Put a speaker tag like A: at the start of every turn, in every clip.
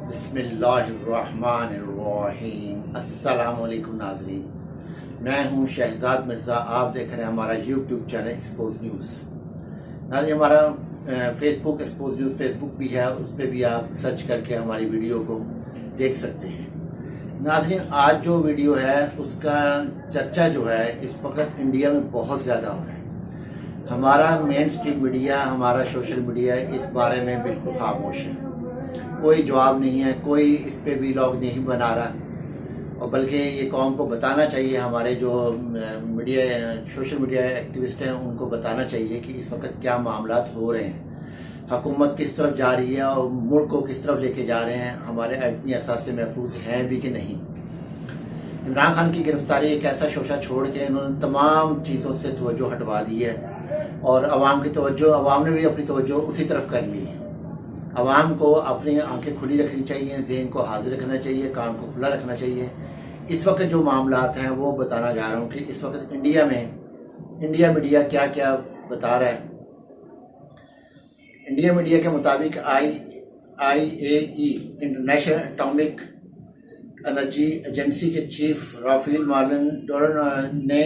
A: بسم اللہ الرحمن الرحیم۔ السلام علیکم ناظرین، میں ہوں شہزاد مرزا، آپ دیکھ رہے ہیں ہمارا یوٹیوب چینل ایکسپوز نیوز۔ ناظرین، ہمارا Facebook expose news Facebook بھی ہے، اس پہ بھی آپ سرچ کر کے ہماری ویڈیو کو دیکھ سکتے ہیں۔ ناظرین، آج جو ویڈیو ہے اس کا چرچا جو ہے اس وقت انڈیا میں بہت زیادہ ہو رہا ہے۔ ہمارا مین اسٹریم میڈیا، ہمارا سوشل میڈیا اس بارے میں بالکل خاموش ہے، کوئی جواب نہیں ہے، کوئی اس پہ ویلاگ نہیں بنا رہا، اور بلکہ یہ قوم کو بتانا چاہیے، ہمارے جو میڈیا سوشل میڈیا ایکٹیوسٹ ہیں ان کو بتانا چاہیے کہ اس وقت کیا معاملات ہو رہے ہیں، حکومت کس طرف جا رہی ہے اور ملک کو کس طرف لے کے جا رہے ہیں، ہمارے ایٹمی اثاثے محفوظ ہیں بھی کہ نہیں۔ عمران خان کی گرفتاری ایک ایسا شوشہ چھوڑ کے انہوں نے تمام چیزوں سے توجہ ہٹوا دی ہے، اور عوام نے بھی اپنی توجہ اسی طرف کر لی ہے۔ عوام کو اپنی آنکھیں کھلی رکھنی چاہیے، ذہن کو حاضر رکھنا چاہیے، کام کو کھلا رکھنا چاہیے۔ اس وقت جو معاملات ہیں وہ بتانا جا رہا ہوں کہ اس وقت انڈیا میڈیا کیا کیا بتا رہا ہے۔ انڈیا میڈیا کے مطابق IAEA international atomic energy agency کے چیف رافیل مارلن نے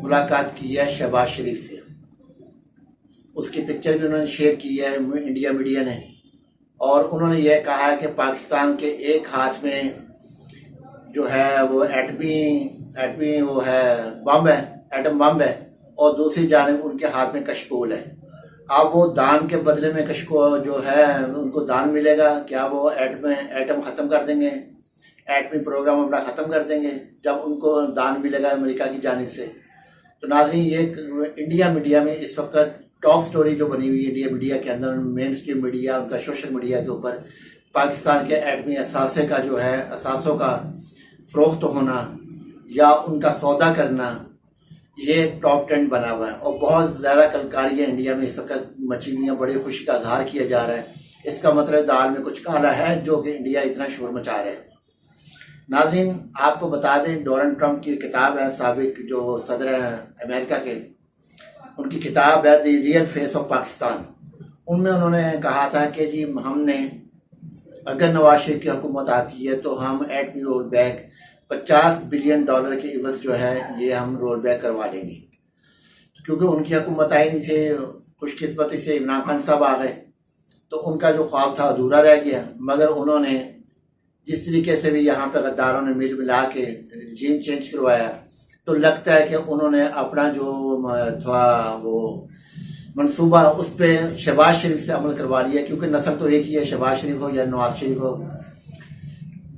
A: ملاقات کی ہے شہباز شریف سے۔ اس کی پکچر بھی انہوں نے شیئر کی ہے انڈیا میڈیا نے، اور انہوں نے یہ کہا ہے کہ پاکستان کے ایک ہاتھ میں جو ہے وہ ایٹمی وہ ہے بم ہے، ایٹم بم ہے، اور دوسری جانب ان کے ہاتھ میں کشکول ہے۔ اب وہ دان کے بدلے میں کشکول جو ہے ان کو دان ملے گا، کیا وہ ایٹم ختم کر دیں گے، ایٹمی پروگرام اپنا ختم کر دیں گے جب ان کو دان ملے گا امریکہ کی جانب سے؟ تو ناظرین، یہ انڈیا میڈیا میں اس وقت ٹاپ سٹوری جو بنی ہوئی ہے انڈیا میڈیا کے اندر، مین اسٹریم میڈیا ان کا سوشل میڈیا کے اوپر پاکستان کے ایٹمی اثاثے کا جو ہے اثاثوں کا فروخت ہونا یا ان کا سودا کرنا، یہ ٹاپ ٹرینڈ بنا ہوا ہے، اور بہت زیادہ کلکاریاں انڈیا میں اس وقت مچی ہوئی ہیں، بڑی خوشی کا اظہار کیا جا رہا ہے۔ اس کا مطلب دال میں کچھ کالا ہے جو کہ انڈیا اتنا شور مچا رہا ہے۔ ناظرین، آپ کو بتا دیں، ڈونلڈ ٹرمپ کی کتاب ہے، سابق جو صدر ہیں امریکہ کے، ان کی کتاب ہے the real face of Pakistan. ان میں انہوں نے کہا تھا کہ جی ہم نے اگر نواز شریف کی حکومت آتی ہے تو ہم ایٹمی رول بیک $50 بلین کے عوض جو ہے یہ ہم رول بیک کروا لیں گے۔ کیونکہ ان کی حکومت آئی نہیں سے خوش قسمتی سے عمران خان صاحب آ گئے، تو ان کا جو خواب تھا ادھورا رہ گیا، مگر انہوں نے جس طریقے سے بھی یہاں پہ غداروں نے مل ملا کے رجیم چینج کروایا، تو لگتا ہے کہ انہوں نے اپنا جو تھا وہ منصوبہ اس پہ شہباز شریف سے عمل کروا لیا، کیونکہ نسل تو ایک ہی ہے، شہباز شریف ہو یا نواز شریف ہو،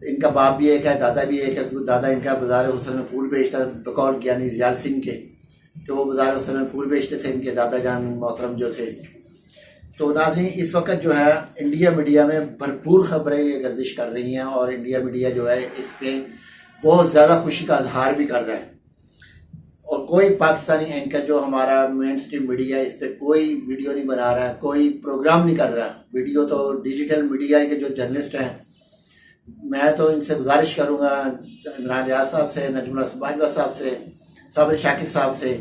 A: ان کا باپ بھی ایک ہے، دادا بھی ایک ہے، کیونکہ دادا ان کا بازار حسن میں پھول بیچتا بقول گیانی زیال سنگھ کے، کہ وہ بازار حسن میں پھول بیچتے تھے ان کے دادا جان محترم جو تھے۔ تو ناظرین، اس وقت جو ہے انڈیا میڈیا میں بھرپور خبریں گردش کر رہی ہیں، اور انڈیا میڈیا جو ہے اس پہ بہت زیادہ خوشی کا اظہار بھی کر رہا ہے، اور کوئی پاکستانی اینکر جو ہمارا مین اسٹریم میڈیا ہے اس پہ کوئی ویڈیو نہیں بنا رہا ہے، کوئی پروگرام نہیں کر رہا۔ ویڈیو تو ڈیجیٹل میڈیا کے جو جرنلسٹ ہیں، میں تو ان سے گزارش کروں گا، عمران ریاض صاحب سے، نجم الحسن باجوہ صاحب سے، صابر شاکر صاحب سے،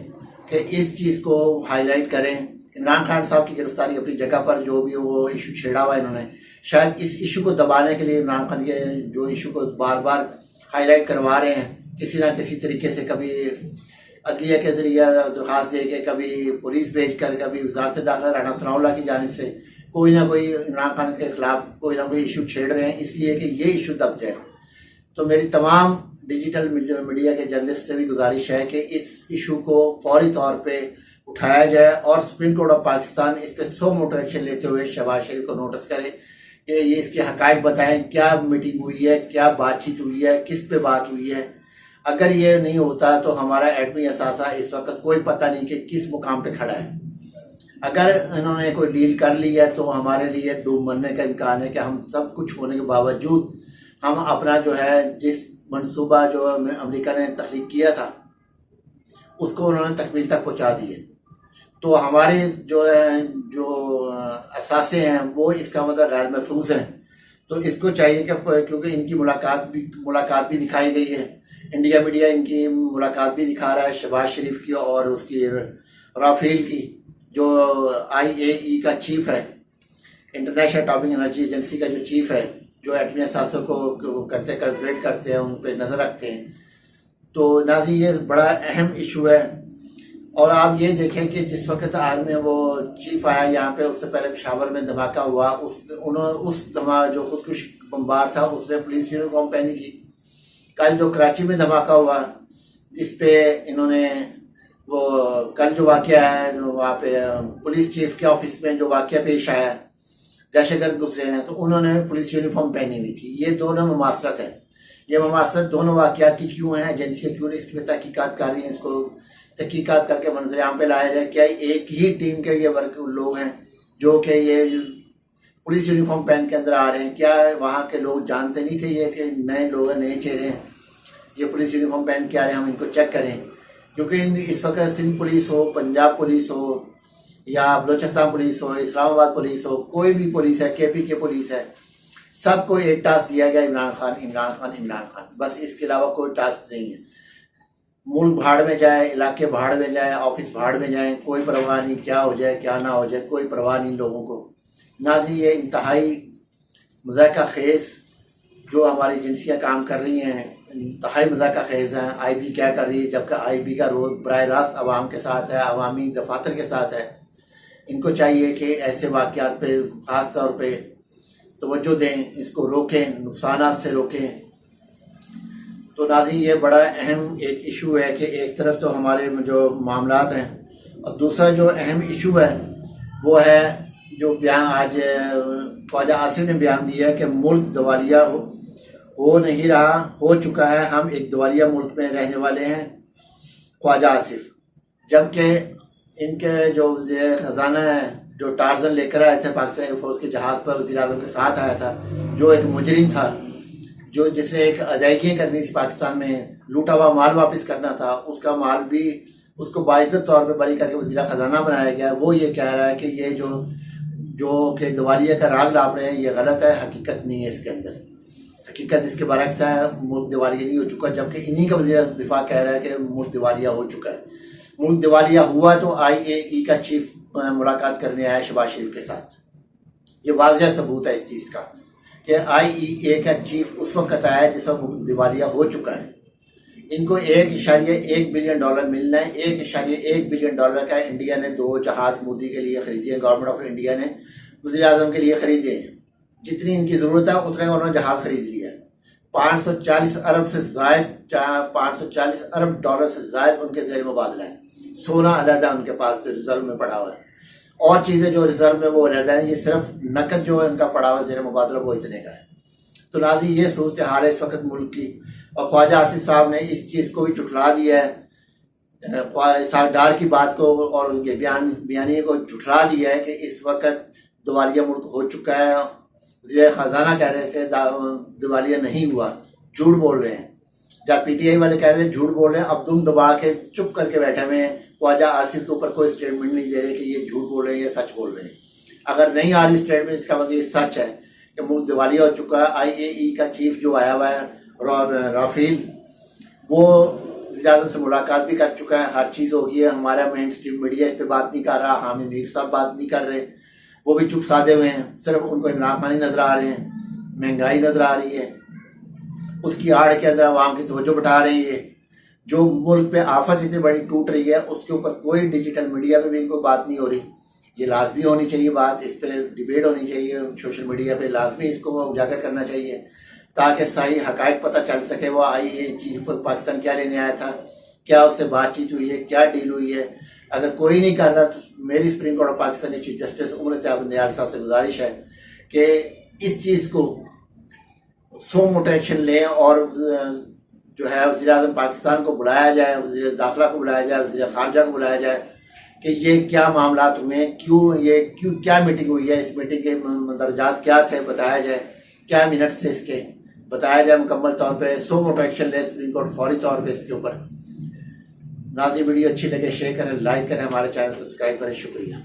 A: کہ اس چیز کو ہائی لائٹ کریں۔ عمران خان صاحب کی گرفتاری اپنی جگہ پر جو بھی وہ ایشو چھیڑا ہوا ہے انہوں نے، شاید اس ایشو کو دبانے کے لیے عمران خان کے جو ایشو کو بار بار ہائی لائٹ کروا رہے ہیں، کسی نہ کسی طریقے سے، کبھی عدلیہ کے ذریعے درخواست دے کے، کبھی پولیس بھیج کر، کبھی وزارت داخلہ رانا ثناء اللہ کی جانب سے کوئی نہ کوئی عمران خان کے خلاف کوئی نہ کوئی ایشو چھیڑ رہے ہیں، اس لیے کہ یہ ایشو دب جائے۔ تو میری تمام ڈیجیٹل میڈیا کے جرنلسٹ سے بھی گزارش ہے کہ اس ایشو کو فوری طور پہ اٹھایا جائے، اور سپریم کورٹ آف پاکستان اس پہ سو موٹو ایکشن لیتے ہوئے شہباز شریف کو نوٹس کرے کہ یہ اس کے حقائق بتائیں، کیا میٹنگ ہوئی ہے، کیا بات چیت ہوئی ہے، کس پہ بات ہوئی ہے۔ اگر یہ نہیں ہوتا تو ہمارا ایٹمی اثاثہ اس وقت کوئی پتہ نہیں کہ کس مقام پہ کھڑا ہے۔ اگر انہوں نے کوئی ڈیل کر لی ہے تو ہمارے لیے ڈوب مرنے کا امکان ہے، کہ ہم سب کچھ ہونے کے باوجود ہم اپنا جو ہے جس منصوبہ جو امریکہ نے تخلیق کیا تھا اس کو انہوں نے تکمیل تک پہنچا دی ہے۔ تو ہمارے جو اثاثے ہیں وہ اس کا مطلب غیر محفوظ ہیں۔ تو اس کو چاہیے کہ کیونکہ ان کی ملاقات بھی دکھائی گئی ہے، انڈیا میڈیا ان کی ملاقات بھی دکھا رہا ہے، شہباز شریف کی اور اس کی رافیل کی، جو IAEA کا چیف ہے، इंटरनेशनल एटॉमिक एनर्जी एजेंसी का जो चीफ है, जो एटमी असासों को कैलकुलेट करते हैं, उन पर नज़र रखते हैं। तो नाज़रीन ये बड़ा अहम इशू है। और आप ये देखें कि जिस वक्त आज में वो चीफ आया यहाँ पे, उससे पहले पेशावर में धमाका हुआ, जो खुदकुश बमबार था उसने पुलिस यूनिफॉर्म पहनी थी। कल जो कराची में धमाका हुआ, जिस पे इन्होंने वो कल जो वाक़या है वहाँ पे पुलिस चीफ के ऑफिस में जो वाक़या पेश आया, दहशतगर्द घुसे हैं, तो उन्होंने पुलिस यूनिफॉर्म पहनी हुई थी। ये दोनों मुमासरत है। ये मुमासरत दोनों वाक़यात की क्यों है? एजेंसियाँ क्यों नहीं इसकी तहकीकात कर रही हैं? इसको तहकीकात करके मंजर आम पे लाया जाए। क्या एक ही टीम के ये लोग हैं जो कि ये पुलिस यूनिफॉर्म पहन के अंदर आ रहे हैं? क्या वहाँ के लोग जानते नहीं थे ये कि नए लोग हैं, नए चेहरे हैं, ये पुलिस यूनिफॉर्म पहन के आ रहे हैं, हम इनको चेक करें? क्योंकि इस वक्त सिंध पुलिस हो, पंजाब पुलिस हो, या बलोचिस्तान पुलिस हो, इस्लामाबाद पुलिस हो, कोई भी पुलिस है, KP की पुलिस है, सबको एक टास्क दिया गया, इमरान खान इमरान खान इमरान खान, बस इसके अलावा कोई टास्क नहीं है। मुल्क भाड़ में जाए, इलाके भाड़ में जाए, ऑफिस भाड़ में जाए, कोई परवाह नहीं, क्या हो जाए क्या ना हो जाए, कोई परवाह नहीं लोगों को। नाज़रीन ये इंतहाई मज़ाक़ा खेज़ जो हमारी एजेंसियाँ काम कर रही हैं, इंतहाई मज़ाक़ा खेज़ हैं। IB क्या कर रही है, जबकि IB का रोल बराह रास्त आवाम के साथ है, अवामी दफातर के साथ है। इनको चाहिए कि ऐसे वाक़यात पे ख़ास तौर पे तवज्जो दें, इसको रोकें, नुकसानात से रोकें। तो नाज़रीन ये बड़ा अहम एक इशू है कि एक तरफ तो हमारे जो मामलात हैं, और दूसरा जो अहम इशू है वो है जो बयान आज ख्वाजा आसिफ ने बयान दिया है कि मुल्क दिवालिया हो नहीं रहा, हो चुका है, हम एक दिवालिया मुल्क में रहने वाले हैं, ख्वाजा आसिफ। जबकि इनके जो वज़ीर ख़जाना है, जो टार्जन लेकर आए थे पाकिस्तान एयरफोर्स के जहाज़ पर, वज़ीर आज़म के साथ आया था, जो एक मुजरिम था, जो जिसने एक अदायगियाँ करनी थी पाकिस्तान में, लूटा हुआ माल वापस करना था, उसका माल भी उसको बाइज़्ज़त तौर पे बरी करके वज़ीर ख़जाना बनाया गया। वो ये कह रहा है कि ये जो कि दिवालिया का राग लाप रहे हैं, ये गलत है, हकीकत नहीं है इसके अंदर। हकीकत इसके बरक्स है, मुल्क दिवालिया नहीं हो चुका। जबकि इन्हीं का वज़ीर दिफा कह रहा है कि मुल्क दिवालिया हो चुका है। मुल्क दिवालिया हुआ तो IAE का चीफ मुलाकात करने आया शहबाज शरीफ के साथ। ये वाज़ेह सबूत है इस चीज़ का कि IAEA का चीफ उस वक्त आया जिस वक्त मुल्क दिवालिया हो चुका है। इनको $1.1 बिलियन मिलना है। $1.1 बिलियन का इंडिया ने 2 जहाज़ मोदी के लिए खरीदे हैं, गवर्नमेंट ऑफ इंडिया ने वज़ीर आज़म के लिए खरीदे हैं। जितनी इनकी ज़रूरत है उतने उन्होंने जहाज़ खरीद लिया है। 540 अरब से ज़ायद $540 अरब से ज़ायद उनके ज़ेर मुबादला है। सोना अलहदा उनके पास जो रिजर्व में पड़ा हुआ है, और चीज़ें जो रिजर्व में वो अलहदा है। ये सिर्फ नकद जो है उनका पड़ा हुआ ज़ेर मुबादला वो इतने का है। तो नाज़रीन ये सूरत हाल है इस वक्त मुल्क की, और ख्वाजा आसिफ साहब ने इस चीज़ को भी झुठला दिया है, सागदार की बात को और उनके बयानिए को झुठला दिया है कि इस वक्त दिवालिया मुल्क हो चुका है। वज़ीर ख़जाना कह रहे थे दिवालिया नहीं हुआ, झूठ बोल रहे हैं। जब PTI वाले कह रहे हैं झूठ बोल रहे हैं, अब तुम दबा के चुप करके बैठे हुए हैं, ख्वाजा आसिफ के ऊपर कोई स्टेटमेंट नहीं दे रहे कि ये झूठ बोल रहे हैं, ये सच बोल रहे हैं। अगर नहीं आ रही स्टेटमेंट, इसका मतलब ये सच है कि मुल्क दिवालिया हो चुका है। IAE का चीफ जो आया हुआ है राफेल, वो वज़ीर आज़म से मुलाकात भी कर चुका है, हर चीज़ हो गई है। हमारा मेन स्ट्रीम मीडिया इस पर बात नहीं कर रहा, हामिद मीर साहब बात नहीं कर रहे, वो भी चुप साधे हुए हैं। सिर्फ उनको इमरान खान नज़र आ रहे हैं, महंगाई नज़र आ रही है, उसकी आड़ के अंदर आवाम की तवज्जो बटा रहे हैं। ये जो मुल्क पे आफत इतनी बड़ी टूट रही है, उसके ऊपर कोई डिजिटल मीडिया पे भी इनको बात नहीं हो रही। ये लाजमी होनी चाहिए बात, इस पर डिबेट होनी चाहिए सोशल मीडिया पे, लाजमी इसको उजागर करना चाहिए ताकि सही हकायक पता चल सके। वो IAEA चीफ पाकिस्तान क्या लेने आया था, क्या उससे बातचीत हुई है, क्या डील हुई है। अगर कोई नहीं कर रहा तो मेरी supreme court of Pakistan chief justice Umar इत्तेहाद बंदयाल साहब से गुजारिश है कि इस चीज़ को सो मोटा एक्शन लें, और जो है वज़ीर आज़म पाकिस्तान को बुलाया जाए, वज़ीर दाखिला को बुलाया जाए, वज़ीर ख़ारजा को बुलाया जाए कि ये क्या मामलात हुए, क्यों क्या मीटिंग हुई है, इस मीटिंग के मंदरजात क्या थे बताया जाए, क्या मिनट्स थे इसके बताया जाए मुकम्मल तौर पे, सो मोटा एक्शन ले सुप्रीम कोर्ट फौरी तौर पे इसके ऊपर। नाज़रीन वीडियो अच्छी लगे शेयर करें, लाइक करें, हमारे चैनल सब्सक्राइब करें। शुक्रिया।